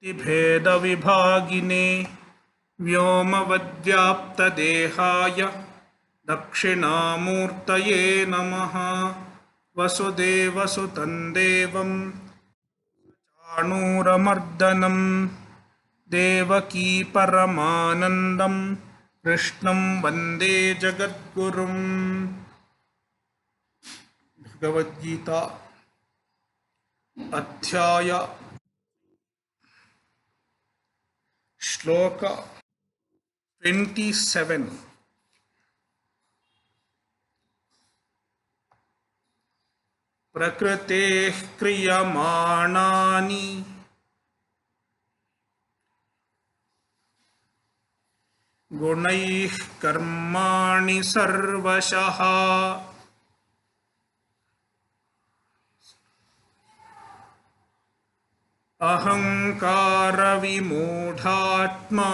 भेदविभागिने व्योमवद्व्याप्तदेहाय दक्षिणामूर्तये नमः। वसुदेवसुतं देवं चाणूरमर्दनं देवकी परमानन्दं कृष्णं वन्दे जगद्गुरुम्। भगवद्गीता अध्याय श्लोक 27। प्रकृतेः क्रियमाणानि गुणैः कर्माणि सर्वशः अहङ्कारविमूढात्मा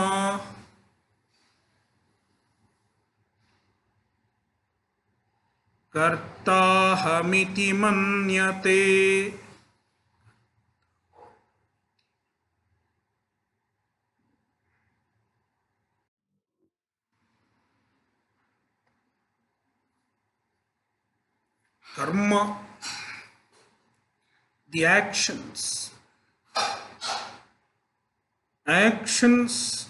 कर्ताहमिति मन्यते। Karma, the actions. Actions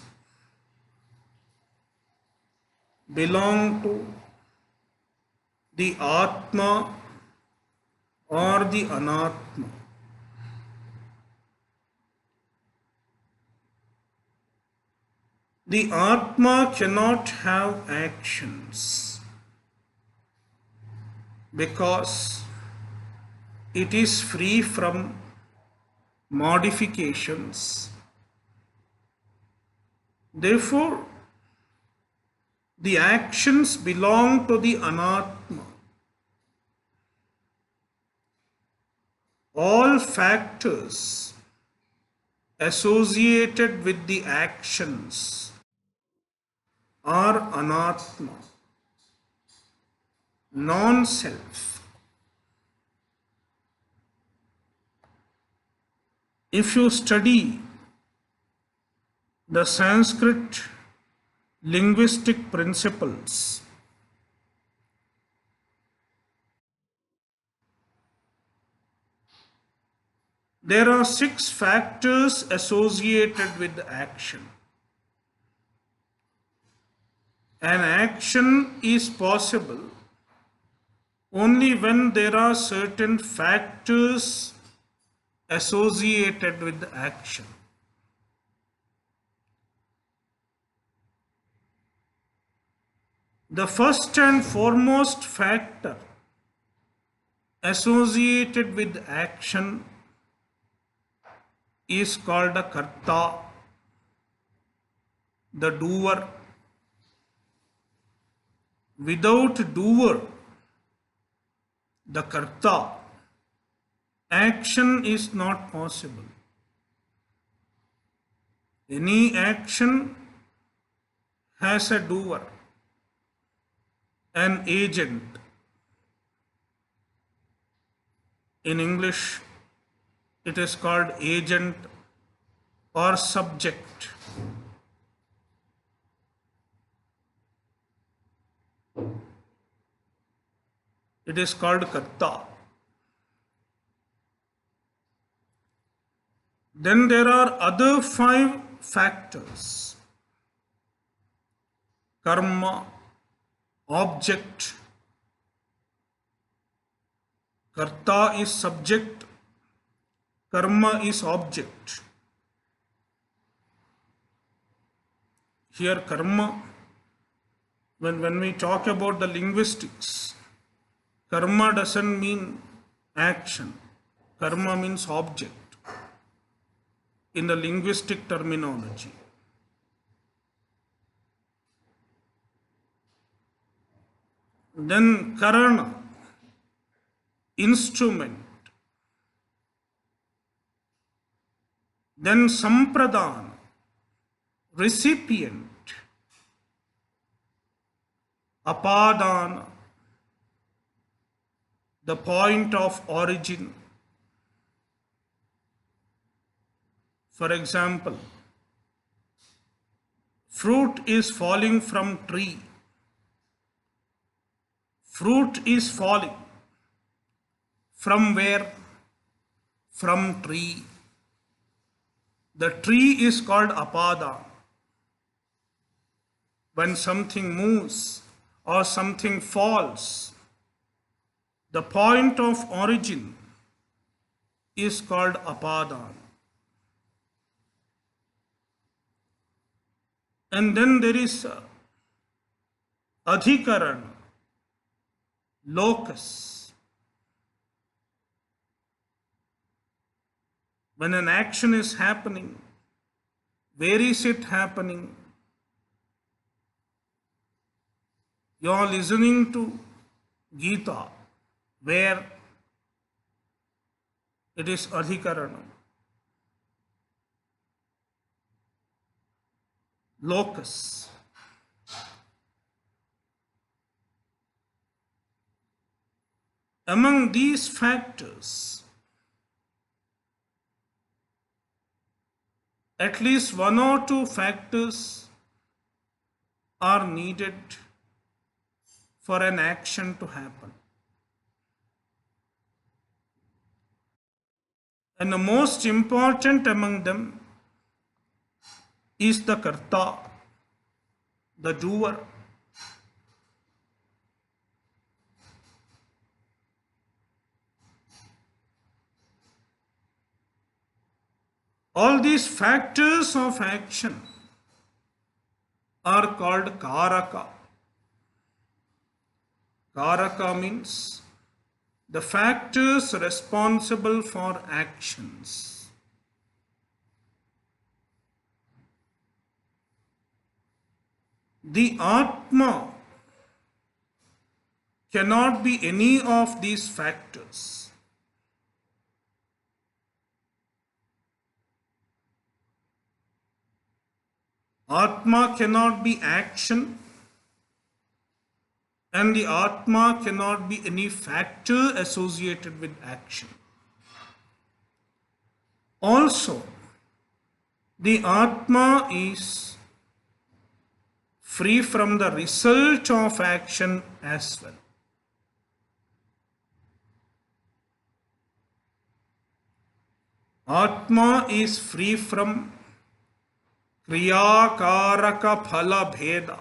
belong to the Atma or the Anatma. The Atma cannot have actions because it is free from modifications. Therefore, the actions belong to the Anatma. All factors associated with the actions are Anatma, non-self. If you study the Sanskrit linguistic principles, there are 6 factors associated with the action. An action is possible only when there are certain factors associated with the action. The first and foremost factor associated with action is called a karta, the doer. Without doer, the karta, action is not possible. Any action has a doer, an agent. In English, it is called agent or subject. It is called karta. Then there are other 5 factors: karma, object. Karta is subject, karma is object. Here karma, when we talk about the linguistics, karma doesn't mean action. Karma means object in the linguistic terminology. Then karana, instrument. Then sampradana, recipient. Apadana, the point of origin. For example, fruit is falling from tree. Fruit is falling. From where? From tree. The tree is called apada. When something moves or something falls, the point of origin is called apadan. And then there is adhikaran, locus. When an action is happening, where is it happening? You are listening to Gita, where it is adhikaranam, locus. Among these factors, at least one or two factors are needed for an action to happen. And the most important among them is the karta, the doer. All these factors of action are called karaka. Karaka means the factors responsible for actions. The Atma cannot be any of these factors. Atma cannot be action, and the Atma cannot be any factor associated with action. Also, the Atma is free from the result of action as well. Atma is free from Kriya Karaka Phala Bheda.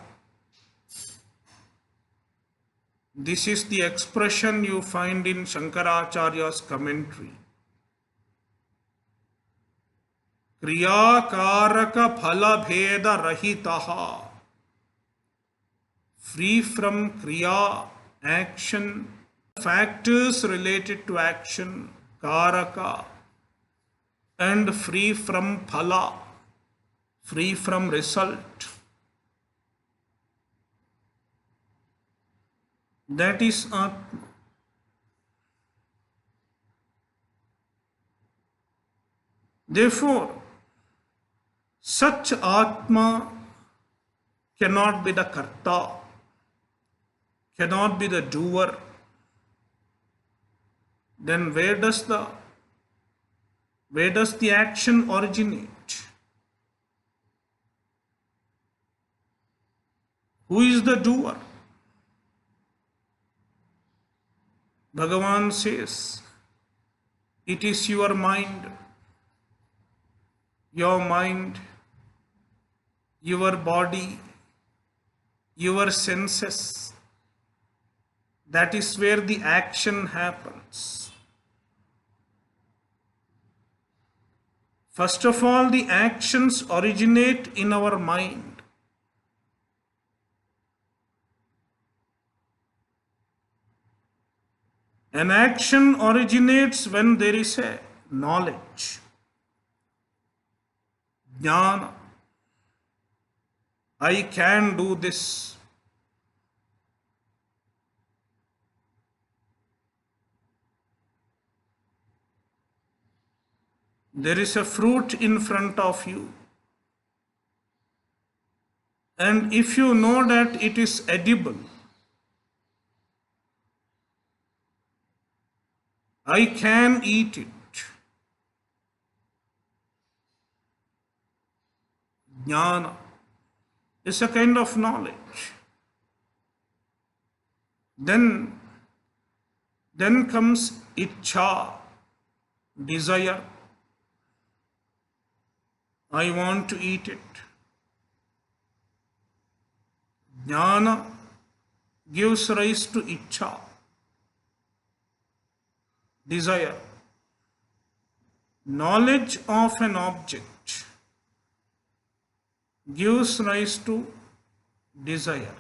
This is the expression you find in Shankaracharya's commentary. Kriya Karaka Phala Bheda Rahitaha. Free from Kriya, action, factors related to action, Karaka, and free from Phala, free from result. That is Atma. Therefore, such Atma cannot be the Karta, cannot be the doer. Then where does the action originate? Who is the doer? Bhagavan says, it is your mind, your body, your senses. That is where the action happens. First of all, the actions originate in our mind. An action originates when there is a knowledge, jnana. I can do this. There is a fruit in front of you. And if you know that it is edible, I can eat it. Jnana is a kind of knowledge. Then, then comes Ichcha, desire. I want to eat it. Jnana gives rise to Ichcha, desire. Knowledge of an object gives rise to desire.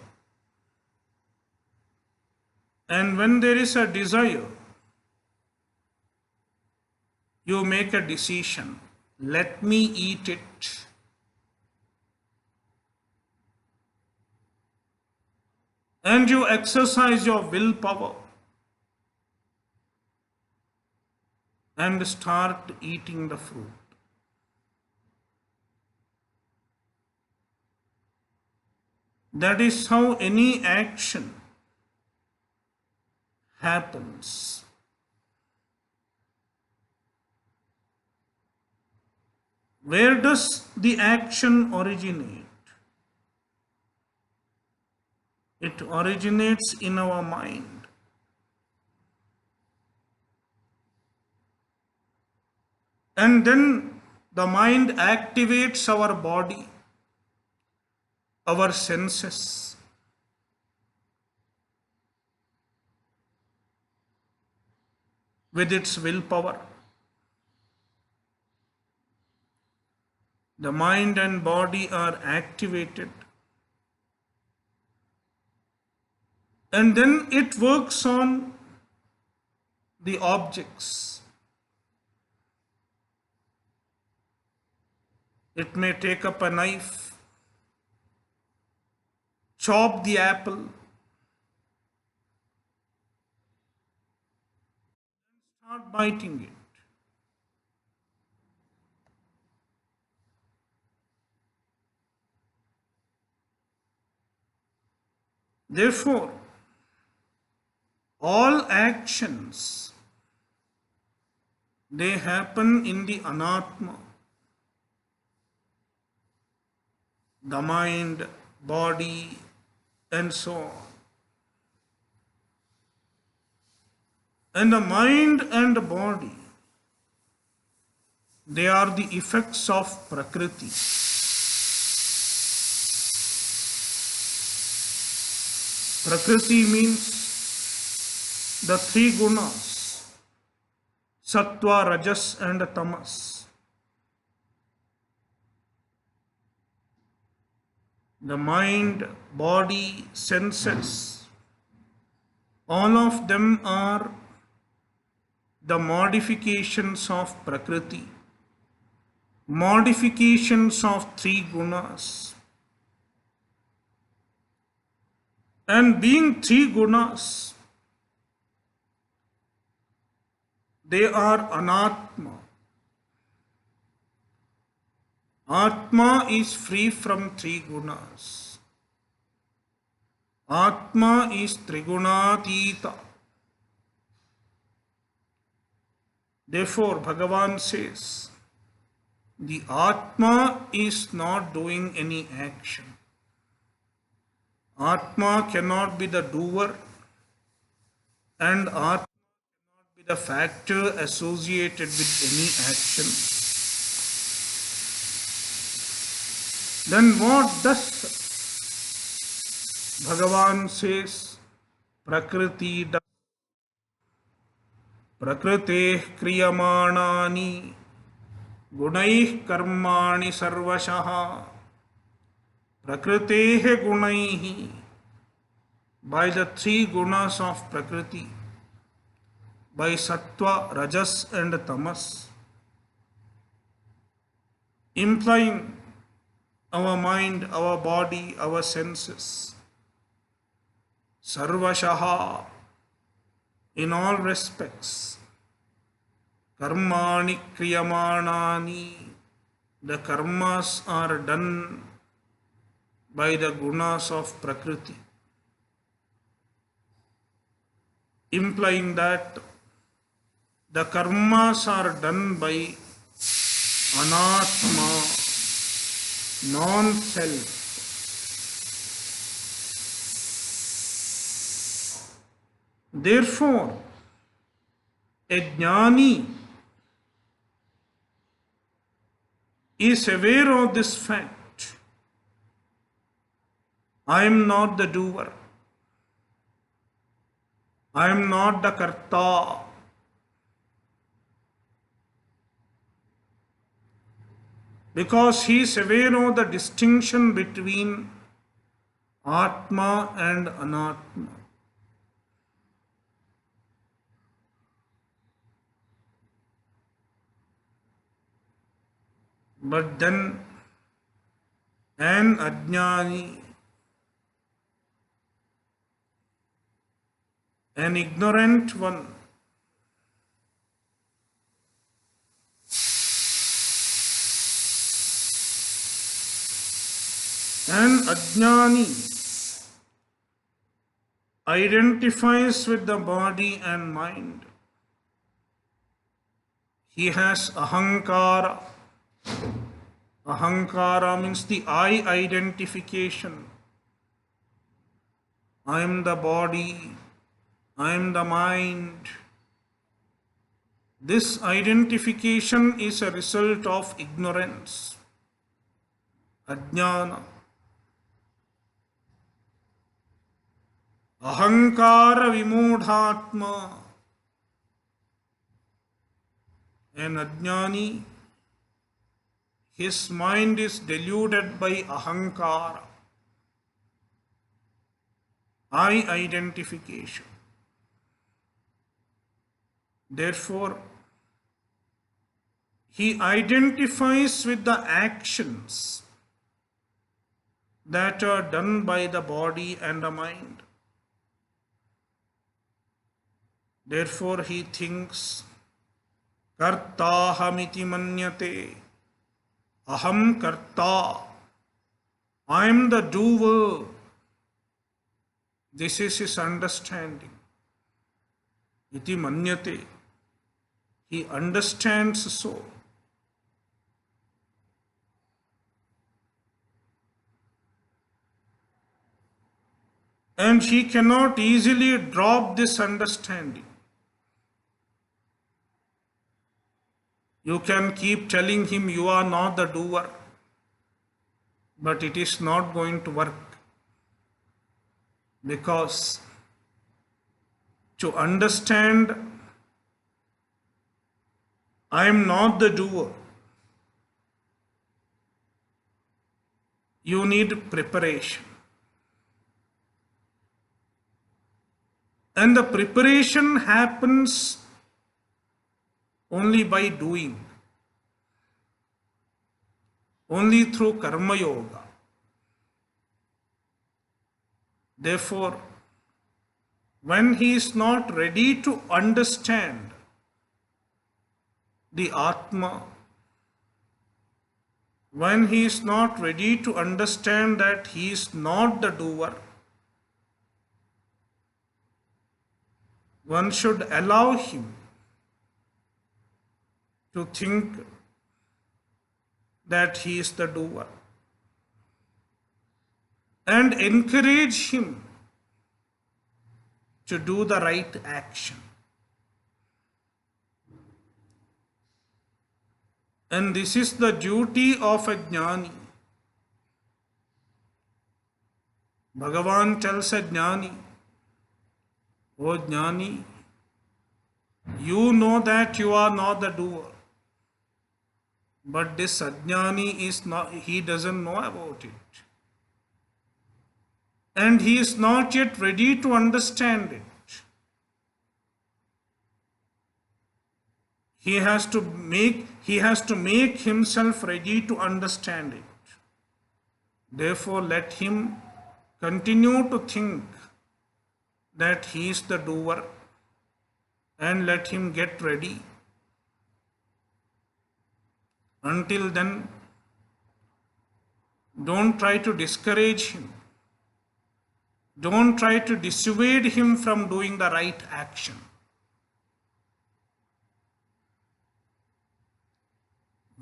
And when there is a desire, you make a decision. Let me eat it. And you exercise your willpower and start eating the fruit. That is how any action happens. Where does the action originate? It originates in our mind. And then the mind activates our body, our senses. With its willpower. The mind and body are activated. And then it works on the objects. It may take up a knife, chop the apple, start biting it. Therefore, all actions, they happen in the anatma. The mind, body, and so on. And the mind and the body, they are the effects of Prakriti. Prakriti means the three gunas, Sattva, Rajas, and Tamas. The mind, body, senses, all of them are the modifications of Prakriti, modifications of three gunas. And being three gunas, they are anatma. Atma is free from three gunas. Atma is trigunatita. Therefore, Bhagavan says, the Atma is not doing any action. Atma cannot be the doer, and Atma cannot be the factor associated with any action. Then what does Bhagavan says? Prakriti does. Prakrite kriyamanani gunaih karmani sarvashaha. Prakrite gunaihi. By the three gunas of Prakriti, by Sattva, Rajas, and Tamas, implying our mind, our body, our senses, sarvashaha, in all respects, karmani kriyamanani, the karmas are done by the gunas of Prakriti, implying that the karmas are done by anatma, non-self. Therefore, a jnani is aware of this fact. I am not the doer. I am not the karta. Because he is aware of the distinction between Atma and Anatma. But then an ajnani, an ignorant one, an ajnani identifies with the body and mind. He has ahankara. Ahankara means the I identification. I am the body. I am the mind. This identification is a result of ignorance, ajnana. Ahankara vimodhatma. An ajnani, his mind is deluded by ahankara, I identification. Therefore, he identifies with the actions that are done by the body and the mind. Therefore, he thinks, kartahamiti manyate, aham karta, I am the doer. This is his understanding. Iti manyate, he understands so. And he cannot easily drop this understanding. You can keep telling him you are not the doer, but it is not going to work. Because to understand I am not the doer, you need preparation. And the preparation happens only by doing, only through karma yoga. Therefore, when he is not ready to understand the Atma, when he is not ready to understand that he is not the doer, one should allow him to think that he is the doer and encourage him to do the right action. And this is the duty of a jnani. Bhagavan tells a jnani, O jnani, you know that you are not the doer. But this ajnani is not, he doesn't know about it. And he is not yet ready to understand it. He has to make himself ready to understand it. Therefore, let him continue to think that he is the doer and let him get ready. Until then, don't try to discourage him. Don't try to dissuade him from doing the right action.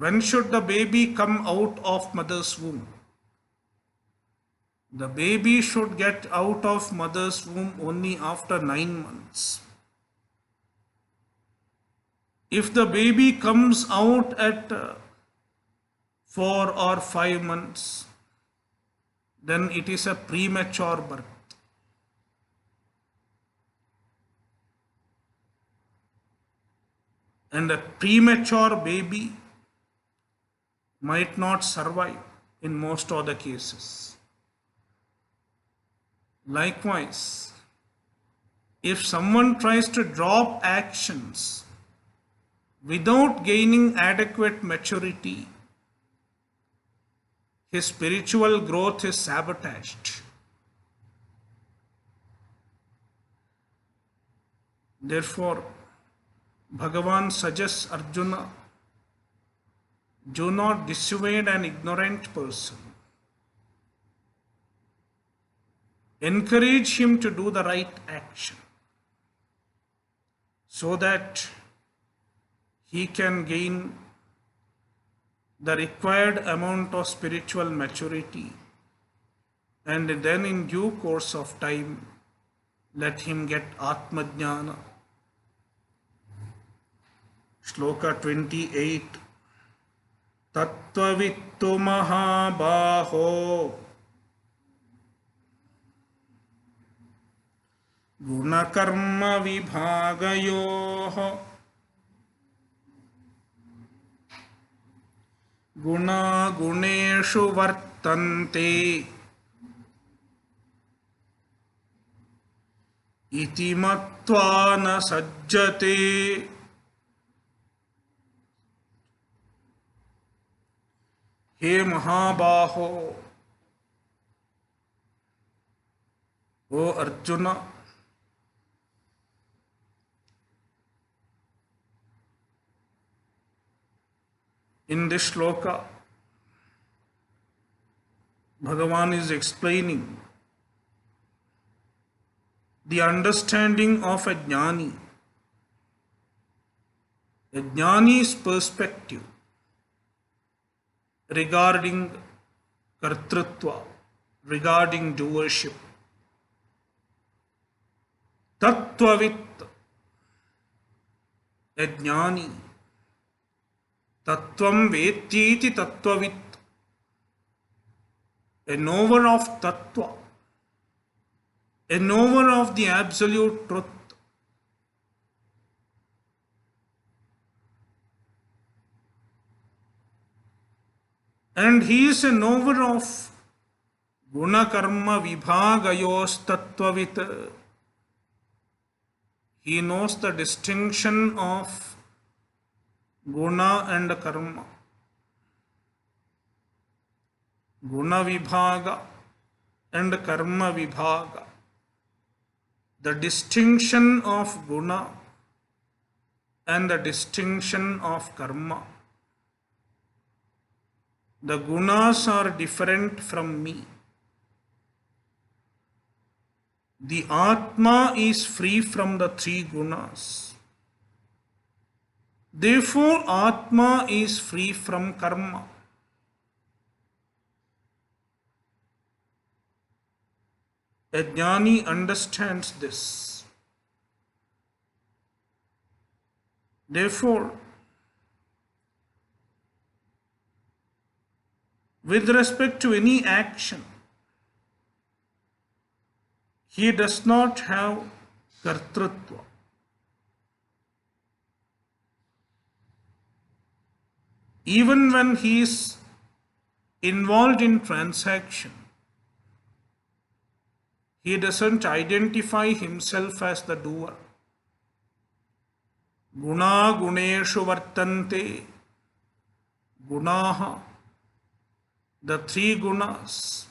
When should the baby come out of mother's womb? The baby should get out of mother's womb only after 9 months. If the baby comes out at 4 or 5 months, then it is a premature birth. And a premature baby might not survive in most of the cases. Likewise, if someone tries to drop actions without gaining adequate maturity, his spiritual growth is sabotaged. Therefore, Bhagavan suggests Arjuna, do not dissuade an ignorant person. Encourage him to do the right action so that he can gain the required amount of spiritual maturity, and then in due course of time let him get Atma Jnana. Shloka 28. Tattvavittu mahabaho gunakarma vibhagayoh guna guneshu vartante iti matva na sajjate. He Mahabaho, O Arjuna, in this shloka, Bhagavan is explaining the understanding of a jnani, a jnani's perspective regarding kartrutva, regarding doership. Tattvavit, a jnani, tattvam vettiti tattvavit, a knower of tattva, a knower of the absolute truth. And he is a knower of guna karma vibhagayos tattvavit. He knows the distinction of guna and karma. Guna vibhaga and karma vibhaga. The distinction of guna and the distinction of karma. The gunas are different from me. The Atma is free from the 3 gunas. Therefore, Atma is free from karma. A jnani understands this. Therefore, with respect to any action, he does not have kartrutva. Even when he is involved in transaction, he doesn't identify himself as the doer. Guna guneshu vartante. Gunaha, the 3 gunas,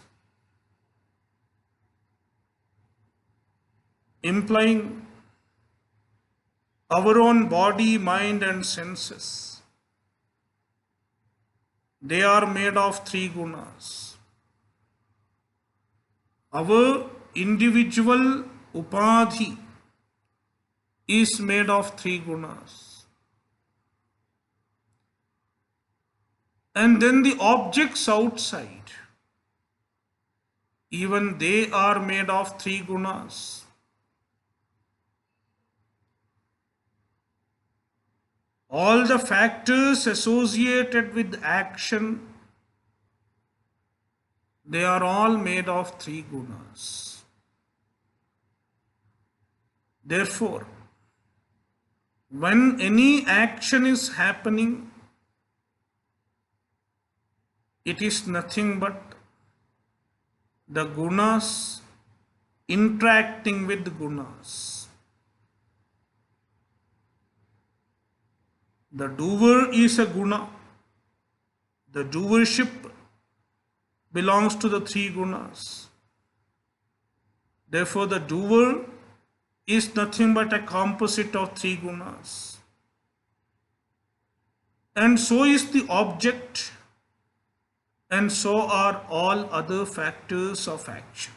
implying our own body, mind and senses. They are made of 3 gunas. Our individual upadhi is made of 3 gunas. And then the objects outside, even they are made of three gunas. All the factors associated with action, they are all made of three gunas. Therefore, when any action is happening, it is nothing but the gunas interacting with gunas. The doer is a guna. The doership belongs to the three gunas. Therefore, the doer is nothing but a composite of three gunas. And so is the object, and so are all other factors of action.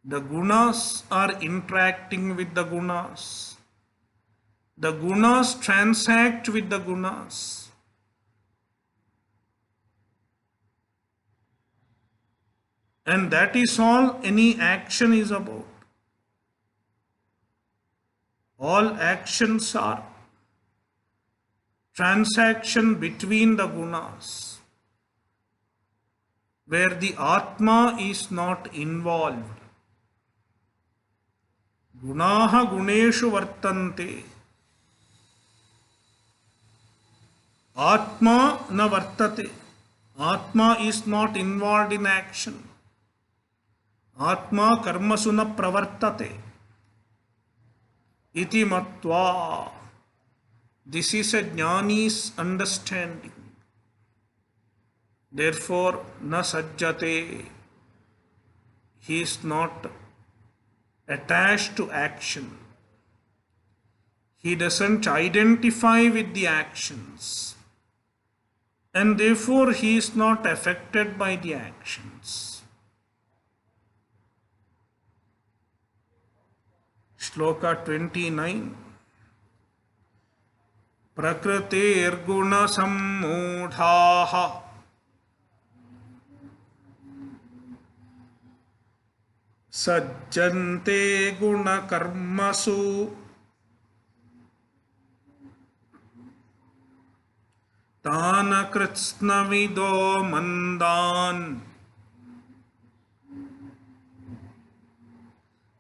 The gunas are interacting with the gunas. The gunas transact with the gunas. And that is all any action is about. All actions are transaction between the gunas, where the Atma is not involved. Gunaha guneshu vartante. Atma na vartate. Atma is not involved in action. Atma karmasu na pravartate. Iti matva. This is a jnani's understanding. Therefore, na sajjate. He is not attached to action. He doesn't identify with the actions. And therefore, he is not affected by the actions. Shloka 29. Prakritirguna sammudhaha sajjante guna karmasu tana kritsnavido mandan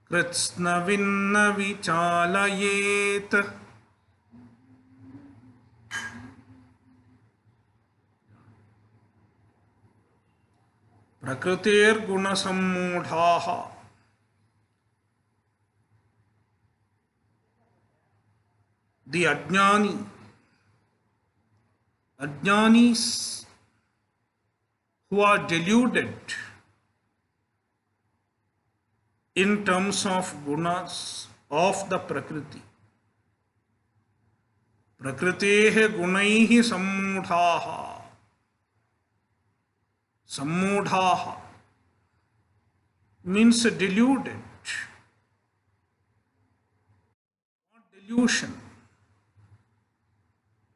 kritsnavinna vichalayet. Prakritir guna sammudhaha. The ajnanis who are deluded in terms of gunas of the Prakriti. Prakritehe gunaihi sammudhaha. Sammudhaha means deluded. Not delusion.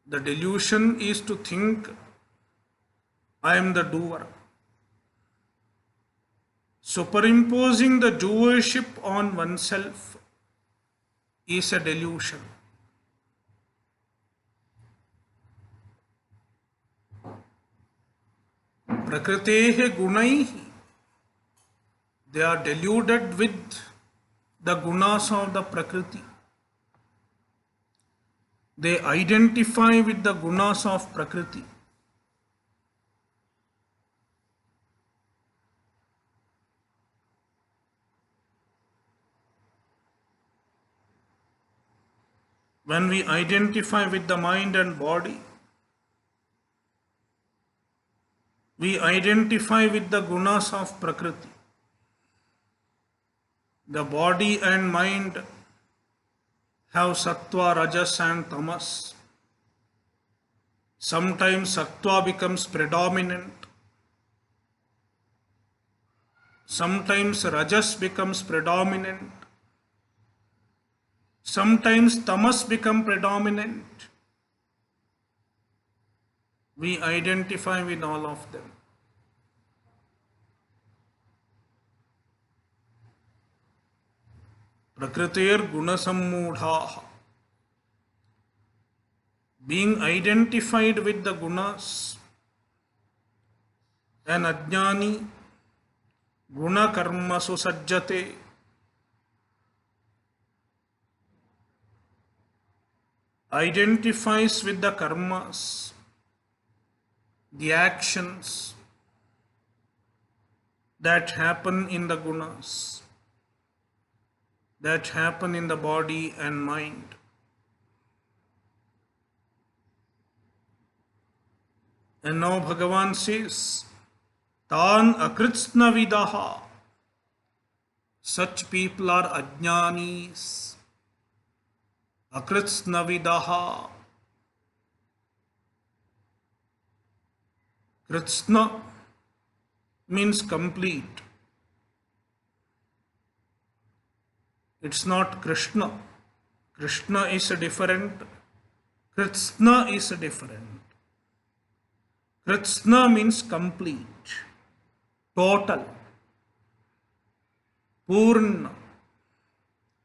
The delusion is to think, I am the doer. Superimposing the doership on oneself is a delusion. Prakritehe gunaihi. They are deluded with the gunas of the Prakriti. They identify with the gunas of Prakriti. When we identify with the mind and body, we identify with the gunas of Prakriti. The body and mind have sattva, rajas and tamas. Sometimes sattva becomes predominant. Sometimes rajas becomes predominant. Sometimes tamas become predominant. We identify with all of them. Prakritir gunasammudhaha. Being identified with the gunas, an ajnani guna karmasu sajjate. Identifies with the karmas, the actions that happen in the gunas, that happen in the body and mind. And now Bhagavan says, Tan akritsna vidaha. Such people are ajnanis. Akritsna vidaha. Kritsna means complete. It's not Krishna. Krishna is different. Kritsna is different. Kritsna means complete, total, Purna,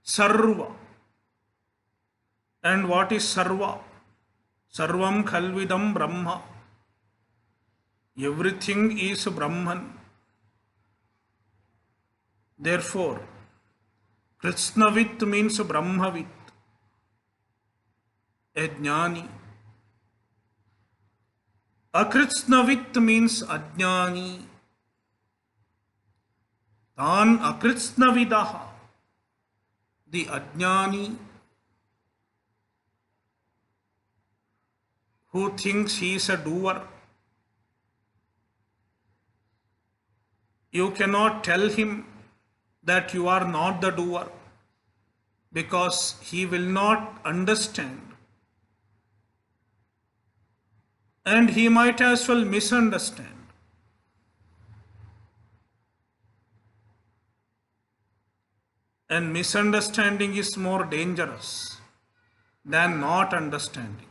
Sarva. And what is Sarva? Sarvam Khalvidam Brahma. Everything is Brahman. Therefore, Krishnavit means Brahmavit, a jnani. Akritsnavit means ajnani. Tan akritsnavidaha. The ajnani who thinks he is a doer. You cannot tell him that you are not the doer because he will not understand. And he might as well misunderstand. And misunderstanding is more dangerous than not understanding.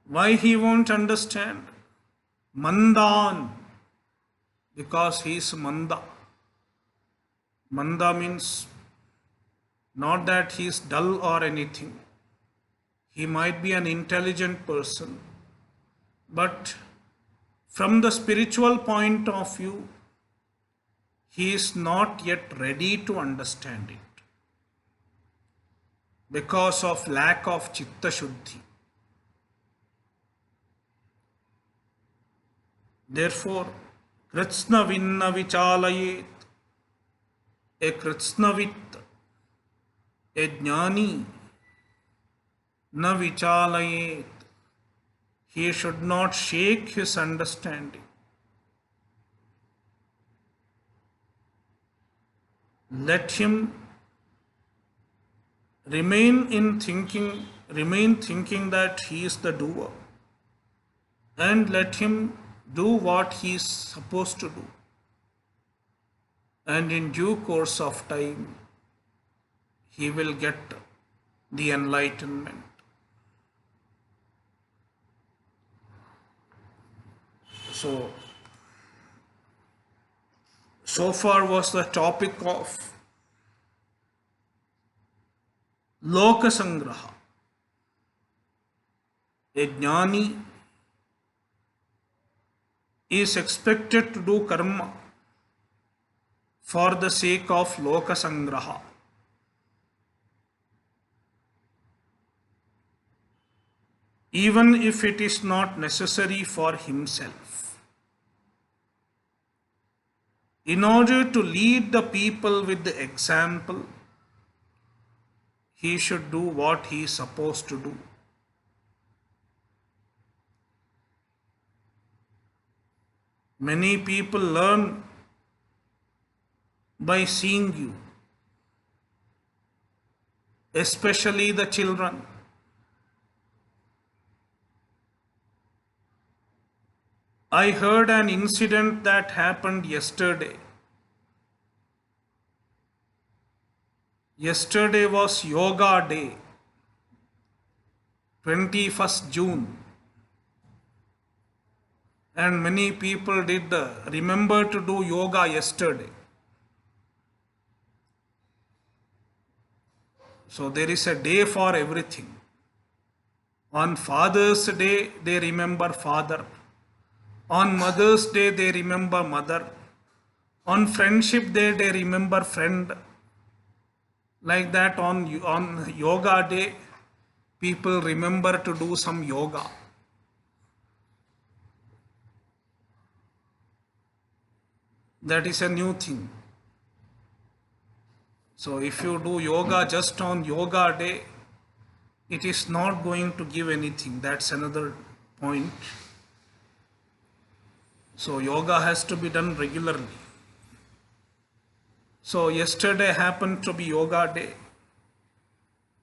Why he won't understand? Mandan, because he is Manda. Manda means not that he is dull or anything. He might be an intelligent person, but from the spiritual point of view, he is not yet ready to understand it because of lack of chitta shuddhi. Therefore, Kritsna vinna vichalayet, a Kritsnavit, a jnani, na vichalayet, he should not shake his understanding. Let him remain thinking that he is the doer, and let him do what he is supposed to do. And in due course of time, he will get the enlightenment. So far was the topic of Loka Sangraha. A jnani is expected to do karma for the sake of Loka Sangraha. Even if it is not necessary for himself. In order to lead the people with the example, he should do what he is supposed to do. Many people learn by seeing you, especially the children. I heard an incident that happened yesterday. Yesterday was Yoga Day. 21st June, and many people did remember to do yoga yesterday. So there is a day for everything. On Father's Day, they remember father. On Mother's Day, they remember mother. On Friendship Day, they remember friend. Like that, on Yoga Day, people remember to do some yoga. That is a new thing. So if you do yoga just on Yoga Day, it is not going to give anything. That's another point. So yoga has to be done regularly. So yesterday happened to be Yoga Day.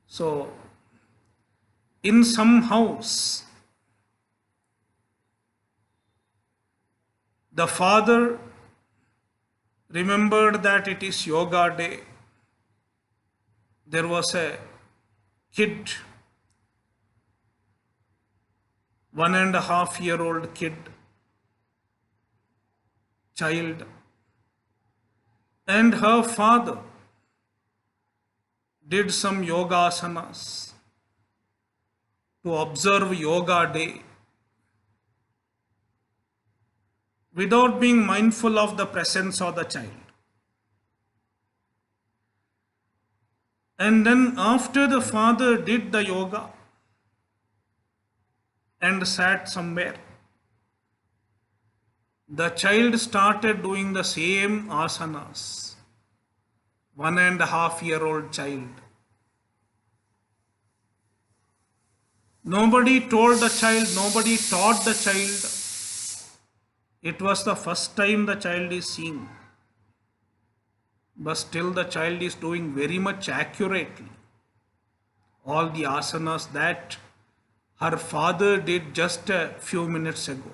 So in some house, the father remembered that it is Yoga Day. There was a kid, 1.5-year-old kid, child, and her father did some yoga asanas to observe Yoga Day without being mindful of the presence of the child. And then after the father did the yoga and sat somewhere, the child started doing the same asanas. 1.5-year-old child. Nobody told the child, nobody taught the child. It was the first time the child is seeing. But still the child is doing very much accurately all the asanas that her father did just a few minutes ago.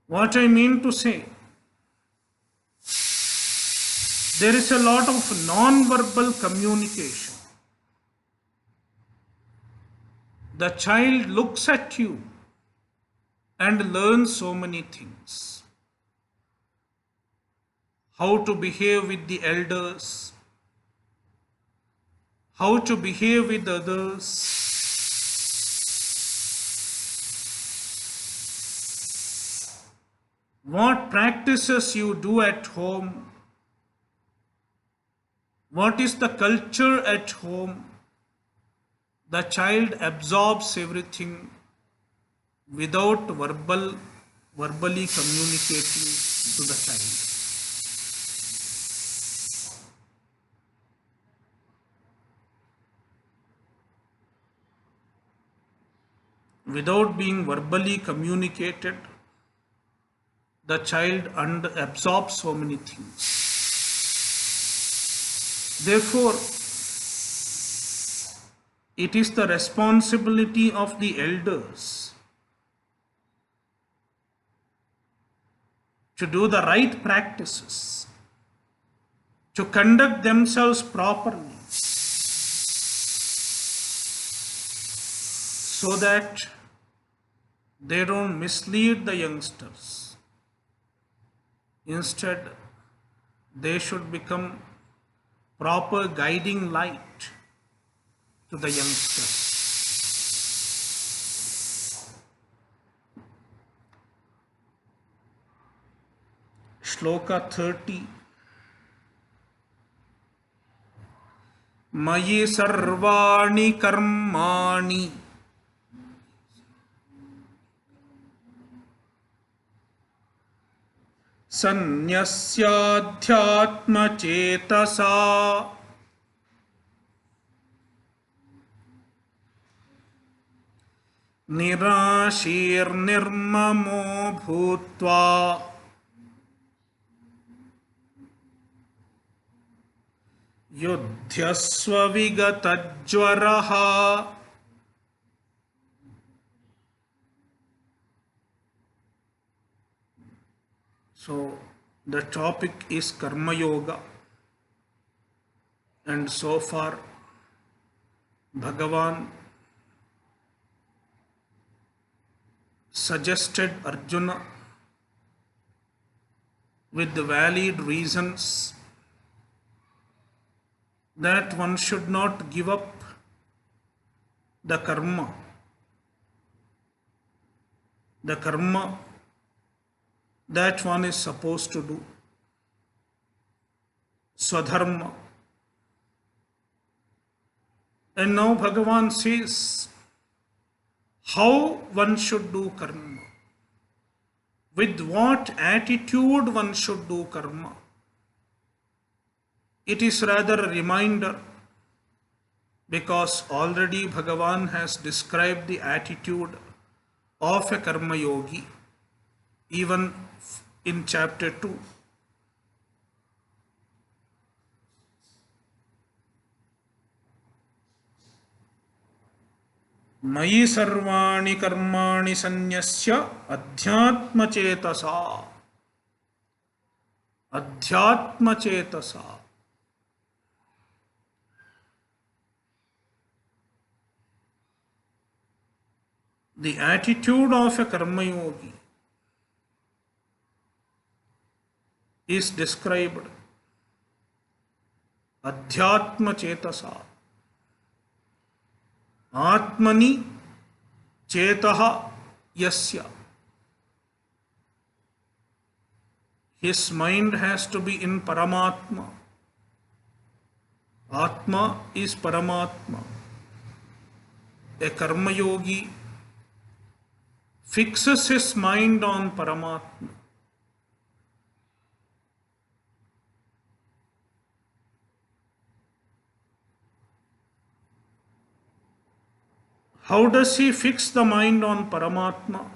What I mean to say, there is a lot of non-verbal communication. The child looks at you and learns so many things. How to behave with the elders, how to behave with others, what practices you do at home, what is the culture at home. The child absorbs everything without verbally communicating to the child. Without being verbally communicated, the child absorbs so many things. Therefore, it is the responsibility of the elders to do the right practices, to conduct themselves properly, so that they don't mislead the youngsters. Instead, they should become proper guiding light to the youngsters. Shloka 30. Mayi sarvani karmani sannyasyadhyatma cetasa nirashir nirmamo bhutva yudhyasva vigatajvaraha. So the topic is Karma Yoga, and so far Bhagavan suggested Arjuna with the valid reasons that one should not give up the karma that one is supposed to do, swadharma. And now Bhagavan says how one should do karma, with what attitude one should do karma. It is rather a reminder, because already Bhagavan has described the attitude of a karma yogi, even in chapter 2. Mayi sarvani karmani sanyasya adhyatma chetasa. Adhyatma chetasa. The attitude of a karma yogi is described. Adhyatma chetasa. Atmani chetaha yasya. His mind has to be in Paramatma. Atma is Paramatma. A karma yogi fixes his mind on Paramatma. How does he fix the mind on Paramatma?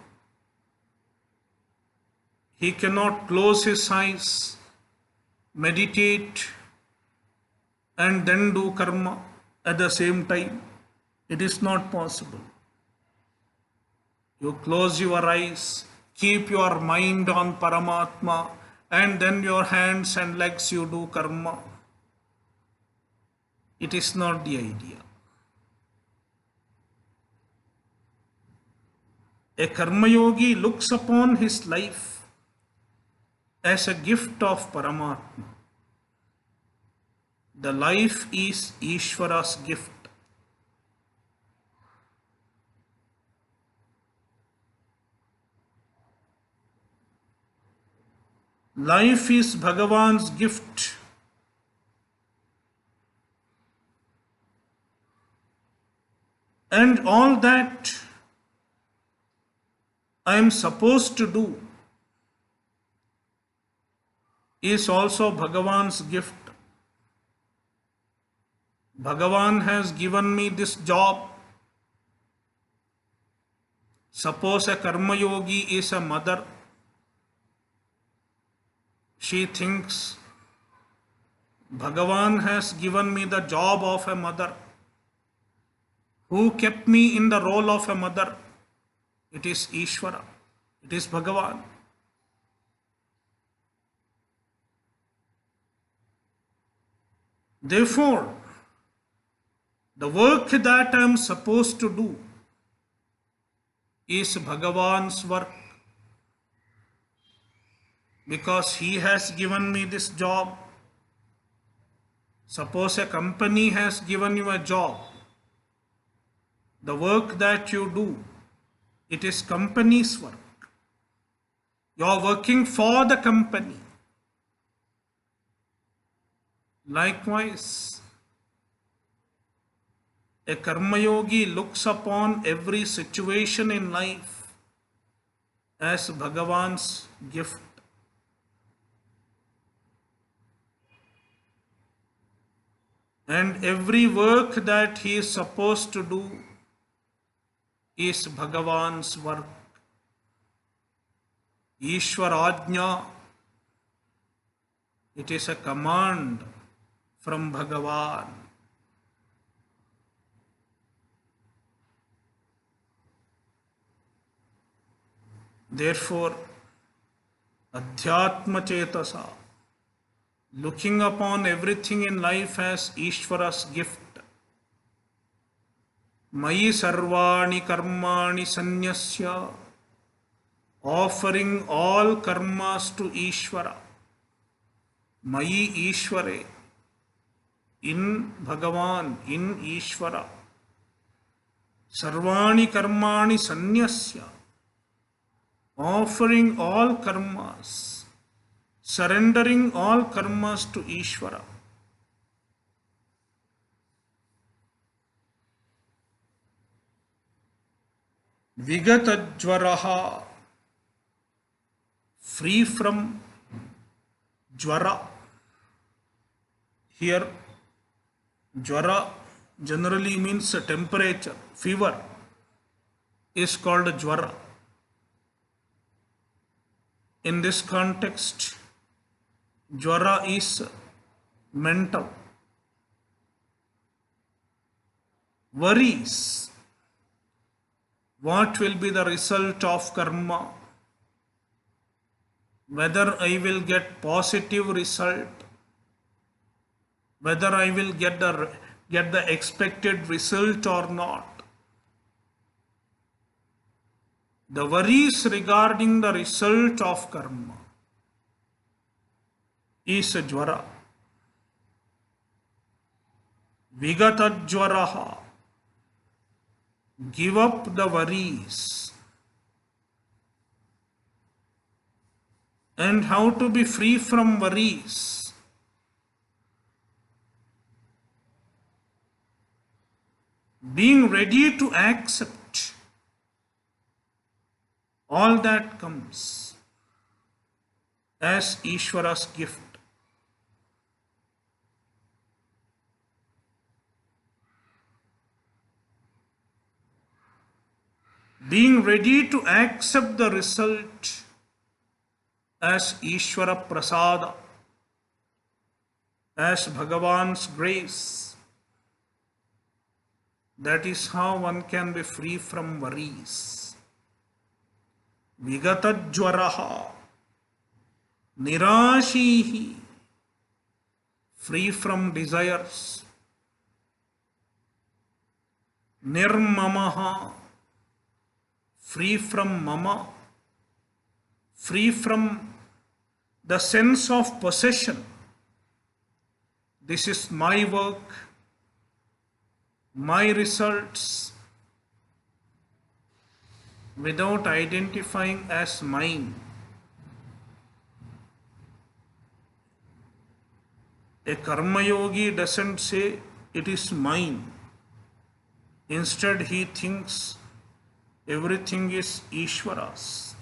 He cannot close his eyes, meditate, and then do karma at the same time. It is not possible. You close your eyes, keep your mind on Paramatma, and then your hands and legs you do karma. It is not the idea. A karma yogi looks upon his life as a gift of Paramatma. The life is Ishvara's gift. Life is Bhagavan's gift. And all that I am supposed to do is also Bhagavan's gift. Bhagavan has given me this job. Suppose a karma yogi is a mother. She thinks, Bhagavan has given me the job of a mother. Who kept me in the role of a mother? It is Ishvara. It is Bhagavan. Therefore, the work that I am supposed to do is Bhagavan's work, because he has given me this job. Suppose a company has given you a job. The work that you do, it is company's work. You are working for the company. Likewise, a karma yogi looks upon every situation in life as Bhagavan's gift. And every work that he is supposed to do is Bhagavan's work. Ishwarajna, it is a command from Bhagavan. Therefore, Adhyatma Chetasa, looking upon everything in life as Ishvara's gift, Mayi sarvani karmani sanyasya, offering all karmas to Ishvara. Mayi Ishvare, in Bhagavan, in Ishvara. Sarvani karmani sanyasya, offering all karmas, surrendering all karmas to Ishvara. Vigatajvaraha, free from jvara. Here, jvara generally means a temperature, fever is called jvara. In this context, jvara is mental. Worries. What will be the result of karma? Whether I will get positive result, whether I will get the expected result or not. The worries regarding the result of karma is a jvara. Vigatajvaraha. Give up the worries. And how to be free from worries? Being ready to accept all that comes as Ishvara's gift. Being ready to accept the result as Ishvara Prasada, as Bhagavan's grace. That is how one can be free from worries. Vigatajvaraha, nirashihi, free from desires. Nirmamaha, free from mama, free from the sense of possession. This is my work, my results, without identifying as mine. A karma yogi doesn't say it is mine. Instead, he thinks everything is Ishvara's.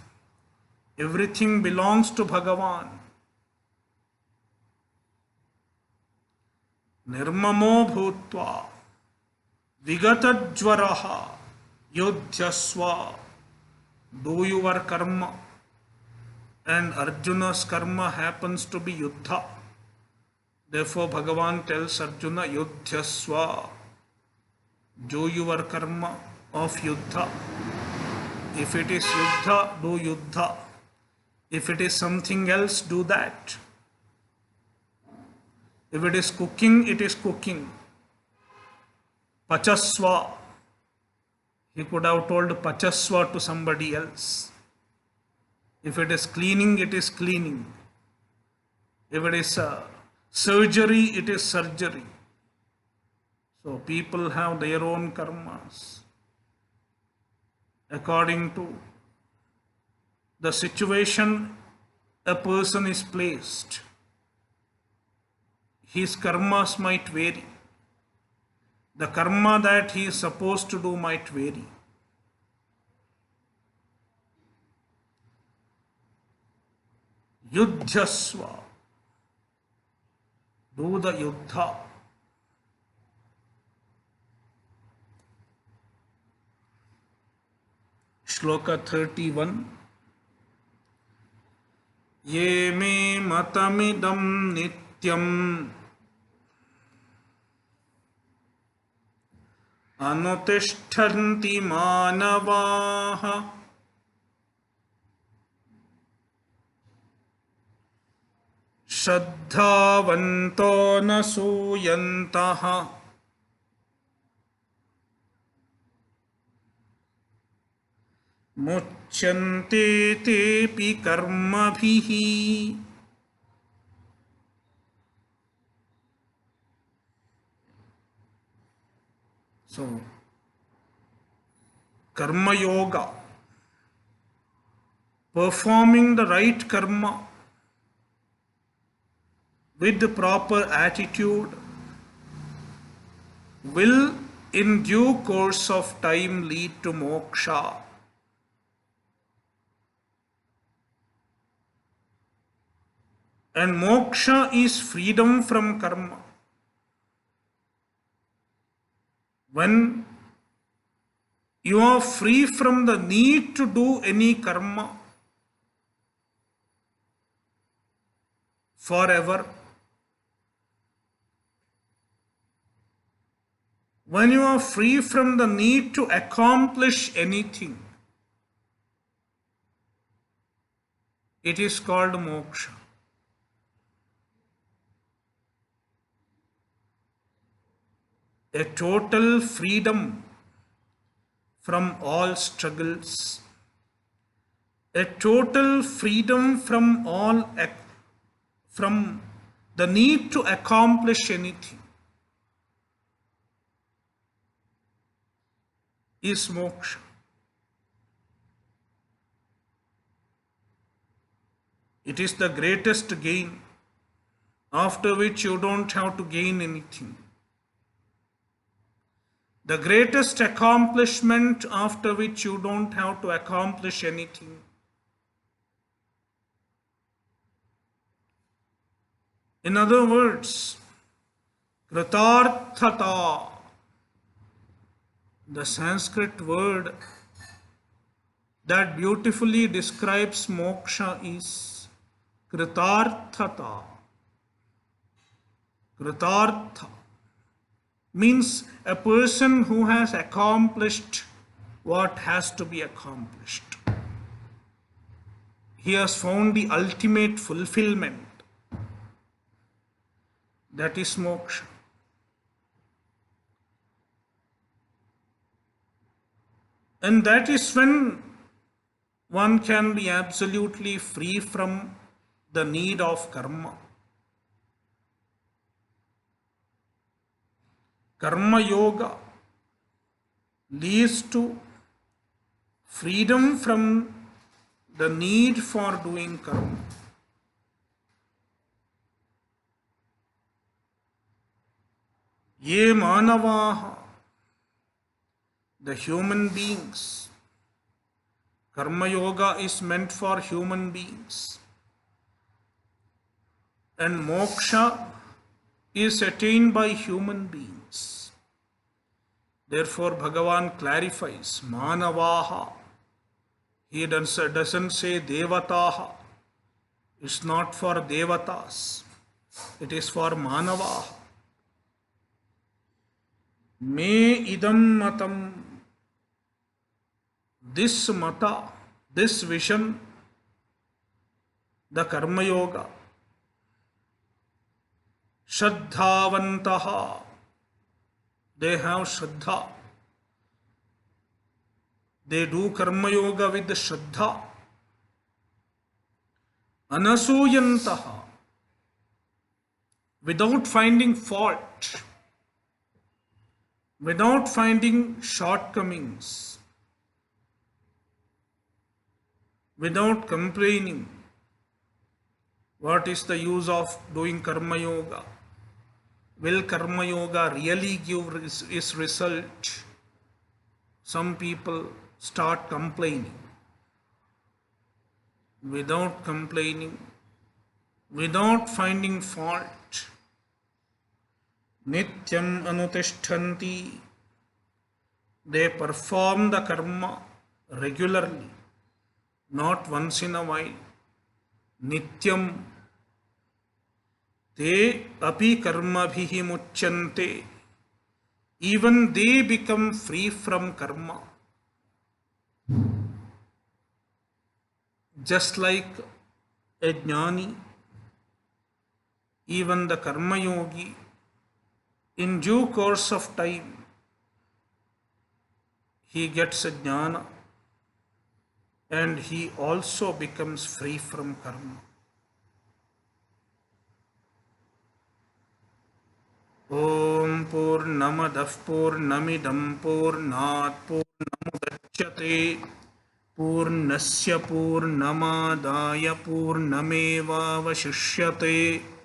Everything belongs to Bhagavan. Nirmamo bhutva, vigatajvaraha, yudhyasva, do your karma. And Arjuna's karma happens to be yuddha. Therefore, Bhagavan tells Arjuna, yudhyasva, do your karma of yuddha. If it is yuddha, do yuddha. If it is something else, do that. If it is cooking, it is cooking. Pachasva. He could have told Pachasva to somebody else. If it is cleaning, it is cleaning. If it is surgery, it is surgery. So people have their own karmas according to the situation a person is placed. His karmas might vary. The karma that he is supposed to do might vary. Yudhyasva. Do the yuddha. Shloka 31. Ye me matamidam nityam anutishtanti manavaha shraddhavanto nasoyantaha मुच्यन्ते तेऽपि कर्मभिः. So, karma yoga, performing the right karma with the proper attitude, will in due course of time lead to moksha. And moksha is freedom from karma. When you are free from the need to do any karma forever, when you are free from the need to accomplish anything, it is called moksha. A total freedom from all struggles, a total freedom from from the need to accomplish anything is moksha. It is the greatest gain, after which you don't have to gain anything. The greatest accomplishment, after which you don't have to accomplish anything. In other words, kritarthata, the Sanskrit word that beautifully describes moksha is kritarthata. Kritartha means a person who has accomplished what has to be accomplished. He has found the ultimate fulfillment. That is moksha. And that is when one can be absolutely free from the need of karma. Karma yoga leads to freedom from the need for doing karma. Ye manavaha, the human beings. Karma yoga is meant for human beings. And moksha is attained by human beings. Therefore, Bhagavan clarifies, manavaha. He doesn't say devataha. It's not for devatas. It is for manavaha. Me idam matam. This mata, this vision, the karma yoga, shraddhavantaha, they have shraddha. They do karma yoga with the shraddha. Anasuyantaha, without finding fault, without finding shortcomings, without complaining. What is the use of doing karma yoga? Will karma yoga really give its result? Some people start complaining. Without complaining, without finding fault, nityam anutishtanti, they perform the karma regularly, not once in a while. Nityam, te api karma bhihi muchyante, even they become free from karma. Just like a jnani, even the karma yogi, in due course of time, he gets a jnana. and he also becomes free from karma. Om Purnamadah Purnamidam Purnat Purnamudachyate Purnasya Purnamadaya Purnameva Vashishyate